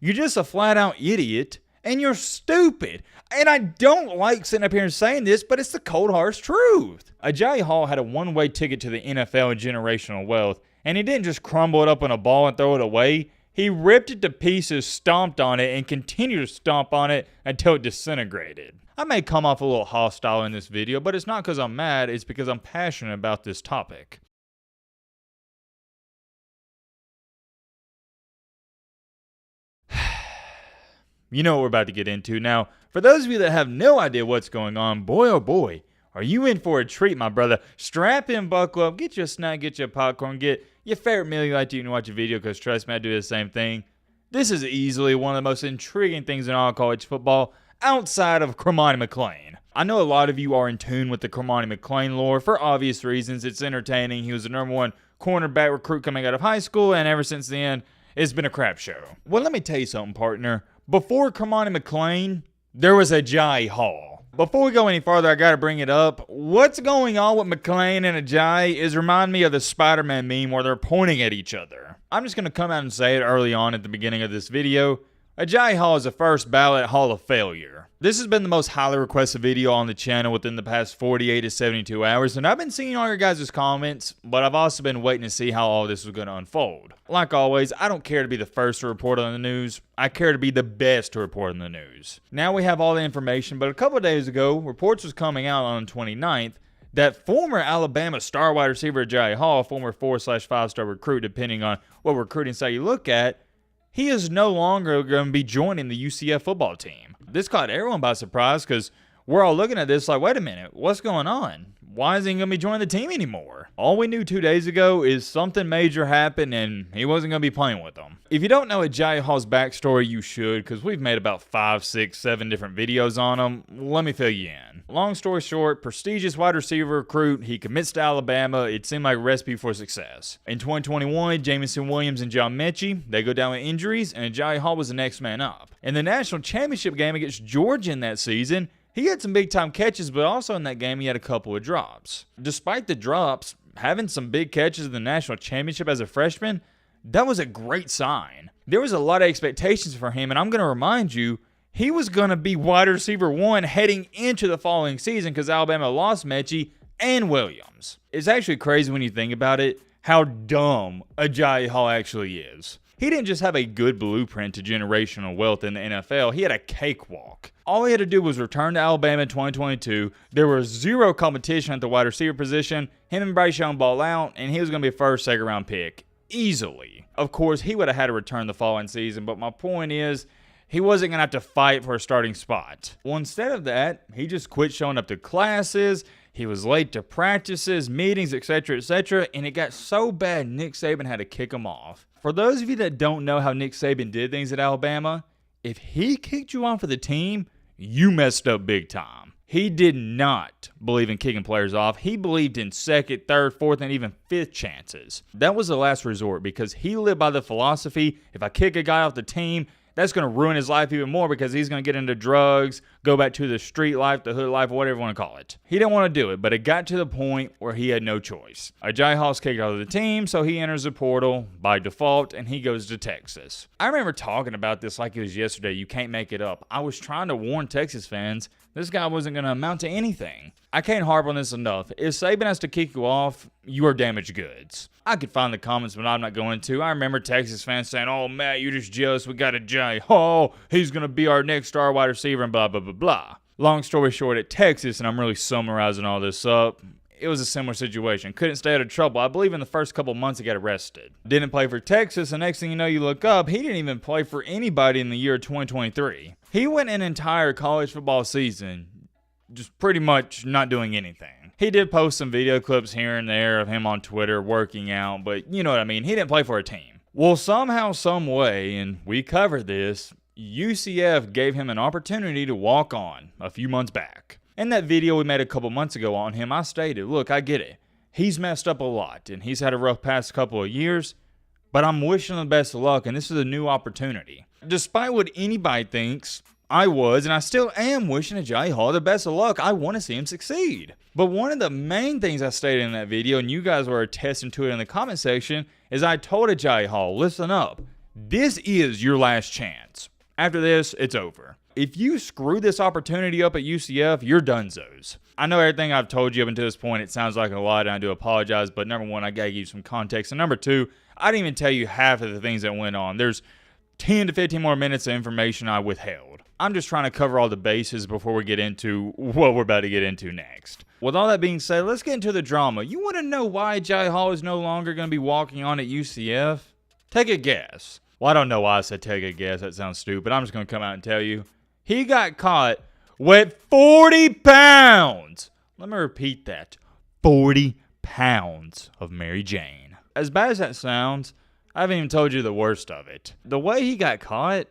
You're just a flat out idiot and you're stupid. And I don't like sitting up here and saying this, but it's the cold hard truth. Agiye Hall had a one-way ticket to the NFL and generational wealth, and he didn't just crumble it up in a ball and throw it away. He ripped it to pieces, stomped on it, and continued to stomp on it until it disintegrated. I may come off a little hostile in this video, but it's not because I'm mad, it's because I'm passionate about this topic. You know what we're about to get into. Now, for those of you that have no idea what's going on, boy oh boy, are you in for a treat, my brother. Strap in, buckle up, get your snack, get your popcorn, get your favorite meal you like to eat and watch a video, because trust me, I do the same thing. This is easily one of the most intriguing things in all college football outside of Cromartie McClain. I know a lot of you are in tune with the Cromartie McClain lore for obvious reasons. It's entertaining. He was the #1 cornerback recruit coming out of high school, and ever since then, it's been a crap show. Well, let me tell you something, partner. Before Cromartie McClain, there was Agiye Hall. Before we go any farther, I gotta bring it up. What's going on with McClain and Agiye is remind me of the Spider-Man meme where they're pointing at each other. I'm just gonna come out and say it early on at the beginning of this video. Agiye Hall is a first ballot Hall of Failure. This has been the most highly requested video on the channel within the past 48 to 72 hours, and I've been seeing all your guys' comments, but I've also been waiting to see how all this was going to unfold. Like always, I don't care to be the first to report on the news, I care to be the best to report on the news. Now we have all the information, but a couple of days ago, reports was coming out on the 29th that former Alabama star wide receiver Agiye Hall, former 4/5-star recruit depending on what recruiting site you look at, he is no longer going to be joining the UCF football team. This caught everyone by surprise because we're all looking at this like, wait a minute, what's going on? Why isn't he going to be joining the team anymore? All we knew 2 days ago is something major happened and he wasn't going to be playing with them. If you don't know Agiye Hall's backstory, you should, because we've made about 5, 6, 7 different videos on him. Let me fill you in. Long story short, prestigious wide receiver recruit. He commits to Alabama. It seemed like a recipe for success. In 2021, Jamison Williams and John Mechie, they go down with injuries, and Agiye Hall was the next man up. In the national championship game against Georgia in that season, he had some big-time catches, but also in that game, he had a couple of drops. Despite the drops, having some big catches in the national championship as a freshman, that was a great sign. There was a lot of expectations for him, and I'm going to remind you, he was going to be wide receiver 1 heading into the following season because Alabama lost Mechie and Williams. It's actually crazy when you think about it, how dumb Agiye Hall actually is. He didn't just have a good blueprint to generational wealth in the NFL, he had a cakewalk. All he had to do was return to Alabama in 2022. There was zero competition at the wide receiver position. Him and Bryce Young ball out, and he was going to be a first, second round pick. Easily. Of course, he would have had to return the following season, but my point is, he wasn't going to have to fight for a starting spot. Well, instead of that, he just quit showing up to classes. He was late to practices, meetings, etc., and it got so bad Nick Saban had to kick him off. For those of you that don't know how Nick Saban did things at Alabama, if he kicked you off of the team, you messed up big time. He did not believe in kicking players off. He believed in second, third, fourth, and even fifth chances. That was the last resort because he lived by the philosophy, if I kick a guy off the team, that's going to ruin his life even more because he's going to get into drugs, go back to the street life, the hood life, whatever you want to call it. He didn't want to do it, but it got to the point where he had no choice. Agiye Hall's kicked out of the team, so he enters the portal by default, and he goes to Texas. I remember talking about this like it was yesterday. You can't make it up. I was trying to warn Texas fans this guy wasn't going to amount to anything. I can't harp on this enough. If Saban has to kick you off, you are damaged goods. I could find the comments, but I'm not going to. I remember Texas fans saying, oh, Matt, you're just jealous. We got Agiye Hall. He's going to be our next star wide receiver and blah, blah, blah, blah. Long story short, at Texas, and I'm really summarizing all this up, it was a similar situation. Couldn't stay out of trouble. I believe in the first couple months he got arrested. Didn't play for Texas, and next thing you know, you look up, he didn't even play for anybody in the year 2023. He went an entire college football season just pretty much not doing anything. He did post some video clips here and there of him on Twitter working out, but you know what I mean. He didn't play for a team. Well, somehow, some way, and we covered this, UCF gave him an opportunity to walk on a few months back. In that video we made a couple months ago on him, I stated, look, I get it. He's messed up a lot, and he's had a rough past couple of years, but I'm wishing him the best of luck, and this is a new opportunity. Despite what anybody thinks, I was, and I still am wishing Agiye Hall the best of luck. I want to see him succeed. But one of the main things I stated in that video, and you guys were attesting to it in the comment section, is I told Agiye Hall, listen up. this is your last chance. After this, it's over. If you screw this opportunity up at UCF, you're donezo's. I know everything I've told you up until this point, it sounds like a lot, and I do apologize, but number one, I gotta give you some context. And number two, I didn't even tell you half of the things that went on. There's 10 to 15 more minutes of information I withheld. I'm just trying to cover all the bases before we get into what we're about to get into next. With all that being said, let's get into the drama. You want to know why Agiye Hall is no longer going to be walking on at UCF? Take a guess. Well, I don't know why I said take a guess. That sounds stupid. I'm just going to come out and tell you. He got caught with 40 pounds. Let me repeat that. 40 pounds of Mary Jane. As bad as that sounds, I haven't even told you the worst of it. The way he got caught,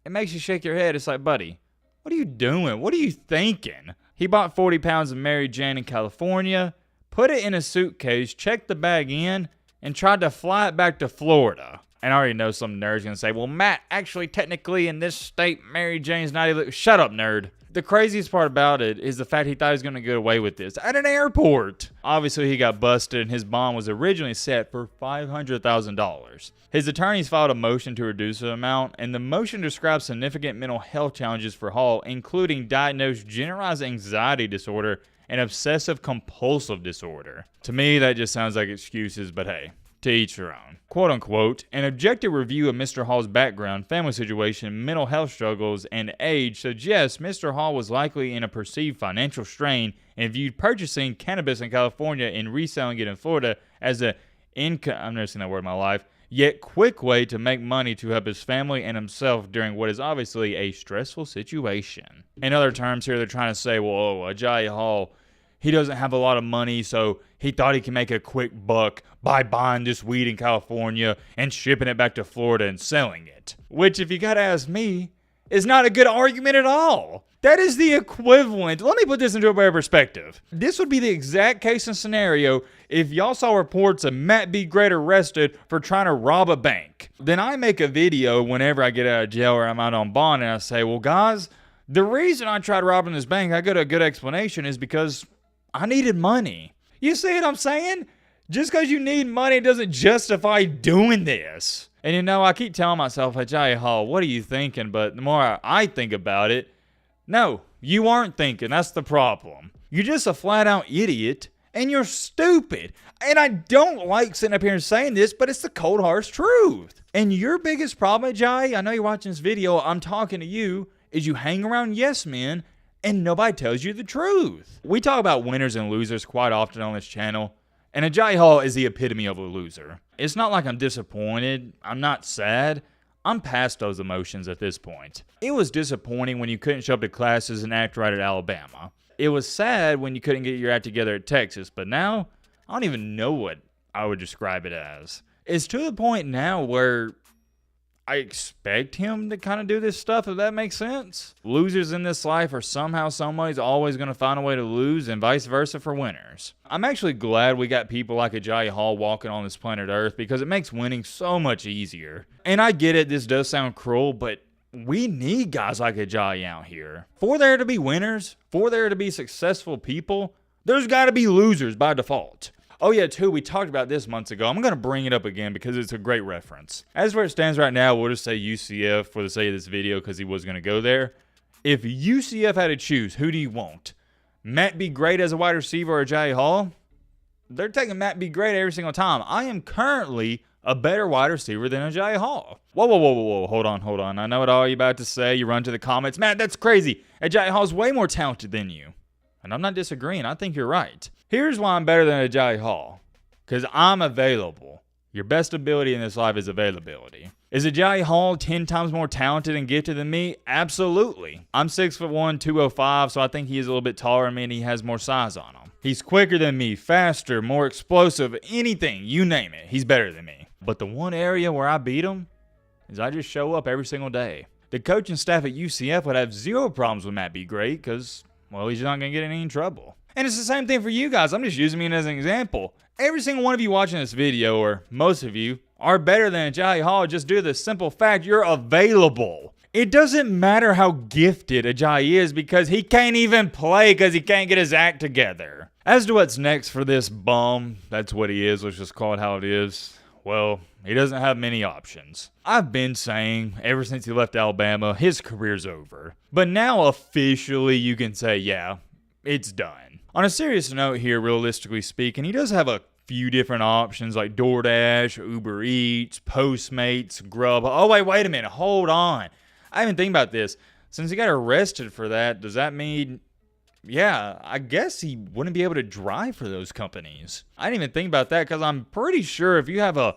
it makes you shake your head. It's like, buddy, what are you doing? What are you thinking? He bought 40 pounds of Mary Jane in California, put it in a suitcase, checked the bag in, and tried to fly it back to Florida. And I already know some nerd's going to say, well, Matt, actually, technically, in this state, Mary Jane's not illegal. Shut up, nerd. The craziest part about it is the fact he thought he was going to get away with this at an airport. Obviously, he got busted, and his bond was originally set for $500,000. His attorneys filed a motion to reduce the amount, and the motion describes significant mental health challenges for Hall, including diagnosed generalized anxiety disorder and obsessive compulsive disorder. To me, that just sounds like excuses, but hey, to each their own. Quote unquote, an objective review of Mr. Hall's background, family situation, mental health struggles, and age suggests Mr. Hall was likely in a perceived financial strain and viewed purchasing cannabis in California and reselling it in Florida as a I've never seen that word in my life, yet quick way to make money to help his family and himself during what is obviously a stressful situation. In other terms here, they're trying to say, well, Agiye Hall, he doesn't have a lot of money, so he thought he could make a quick buck by buying this weed in California and shipping it back to Florida and selling it. Which, if you gotta ask me, is not a good argument at all. That is the equivalent. Let me put this into a better perspective. This would be the exact case and scenario if y'all saw reports of Matt B. Great arrested for trying to rob a bank. Then I make a video whenever I get out of jail or I'm out on bond and I say, well, guys, the reason I tried robbing this bank, I got a good explanation, is because I needed money. You see what I'm saying? Just because you need money doesn't justify doing this. And you know, I keep telling myself, Agiye Hall, what are you thinking? But the more I think about it, no, you aren't thinking. That's the problem. You're just a flat out idiot and you're stupid. And I don't like sitting up here and saying this, but it's the cold hard truth. And your biggest problem, Agiye, I know you're watching this video, I'm talking to you, is you hang around yes men and nobody tells you the truth. We talk about winners and losers quite often on this channel, and Agiye Hall is the epitome of a loser. It's not like I'm disappointed, I'm not sad, I'm past those emotions at this point. It was disappointing when you couldn't show up to classes and act right at Alabama. It was sad when you couldn't get your act together at Texas, but now, I don't even know what I would describe it as. It's to the point now where I expect him to kind of do this stuff, if that makes sense. Losers in this life are somehow, somebody's always going to find a way to lose, and vice versa for winners. I'm actually glad we got people like Agiye Hall walking on this planet Earth because it makes winning so much easier. And I get it, this does sound cruel, but we need guys like Agiye out here. For there to be winners, for there to be successful people, there's got to be losers by default. Oh yeah, too, we talked about this months ago. I'm going to bring it up again because it's a great reference. As where it stands right now, we'll just say UCF for the sake of this video because he was going to go there. If UCF had to choose, who do you want? Matt B. Great as a wide receiver or Agiye Hall? They're taking Matt B. Great every single time. I am currently a better wide receiver than Agiye Hall. Whoa. Hold on. I know what all you're about to say. You run to the comments. Matt, that's crazy. Agiye Hall's way more talented than you. And I'm not disagreeing. I think you're right. Here's why I'm better than Agiye Hall. Because I'm available. Your best ability in this life is availability. Is Agiye Hall 10 times more talented and gifted than me? Absolutely. I'm 6'1", 205, so I think he is a little bit taller than me and he has more size on him. He's quicker than me, faster, more explosive, anything, you name it. He's better than me. But the one area where I beat him is I just show up every single day. The coaching staff at UCF would have zero problems with Matt B. Great because, well, he's not going to get in any trouble. And it's the same thing for you guys. I'm just using me as an example. Every single one of you watching this video, or most of you, are better than Agiye Hall just due to the simple fact you're available. It doesn't matter how gifted Agiye is because he can't even play because he can't get his act together. As to what's next for this bum, that's what he is. Let's just call it how it is. Well, he doesn't have many options. I've been saying ever since he left Alabama, his career's over. But now officially you can say, yeah, it's done. On a serious note here, realistically speaking, he does have a few different options like DoorDash, Uber Eats, Postmates, Grub. Oh, wait a minute. Hold on. I haven't think about this. Since he got arrested for that, does that mean, yeah, I guess he wouldn't be able to drive for those companies? I didn't even think about that because I'm pretty sure if you have a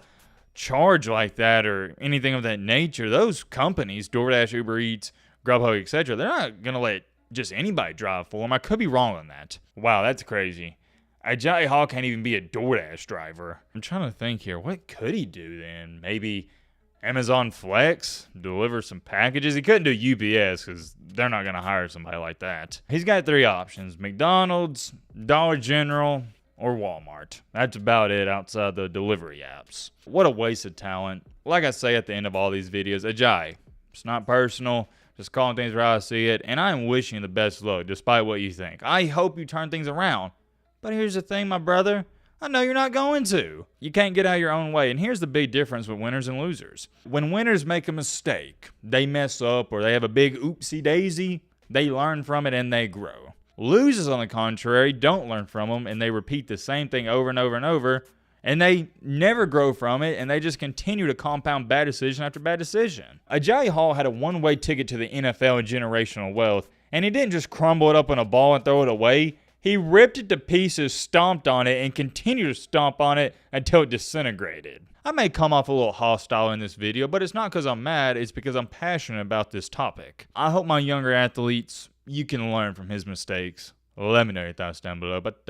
charge like that or anything of that nature, those companies, DoorDash, Uber Eats, Grubhub, etc., they're not going to let just anybody drive for them. I could be wrong on that. Wow, that's crazy. Agiye Hall can't even be a DoorDash driver. I'm trying to think here. What could he do then? Maybe Amazon Flex? Deliver some packages? He couldn't do UPS because they're not going to hire somebody like that. He's got 3 options. McDonald's, Dollar General, or Walmart. That's about it outside the delivery apps. What a waste of talent. Like I say at the end of all these videos, Agiye, it's not personal. Just calling things where I see it. And I'm wishing you the best luck despite what you think. I hope you turn things around. But here's the thing, my brother. I know you're not going to. You can't get out of your own way. And here's the big difference with winners and losers. When winners make a mistake, they mess up or they have a big oopsie daisy, they learn from it and they grow. Losers, on the contrary, don't learn from them and they repeat the same thing over and over and over. And they never grow from it, and they just continue to compound bad decision after bad decision. Agiye Hall had a one-way ticket to the NFL and generational wealth, and he didn't just crumble it up on a ball and throw it away. He ripped it to pieces, stomped on it, and continued to stomp on it until it disintegrated. I may come off a little hostile in this video, but it's not because I'm mad, it's because I'm passionate about this topic. I hope my younger athletes, you can learn from his mistakes. Let me know your thoughts down below, but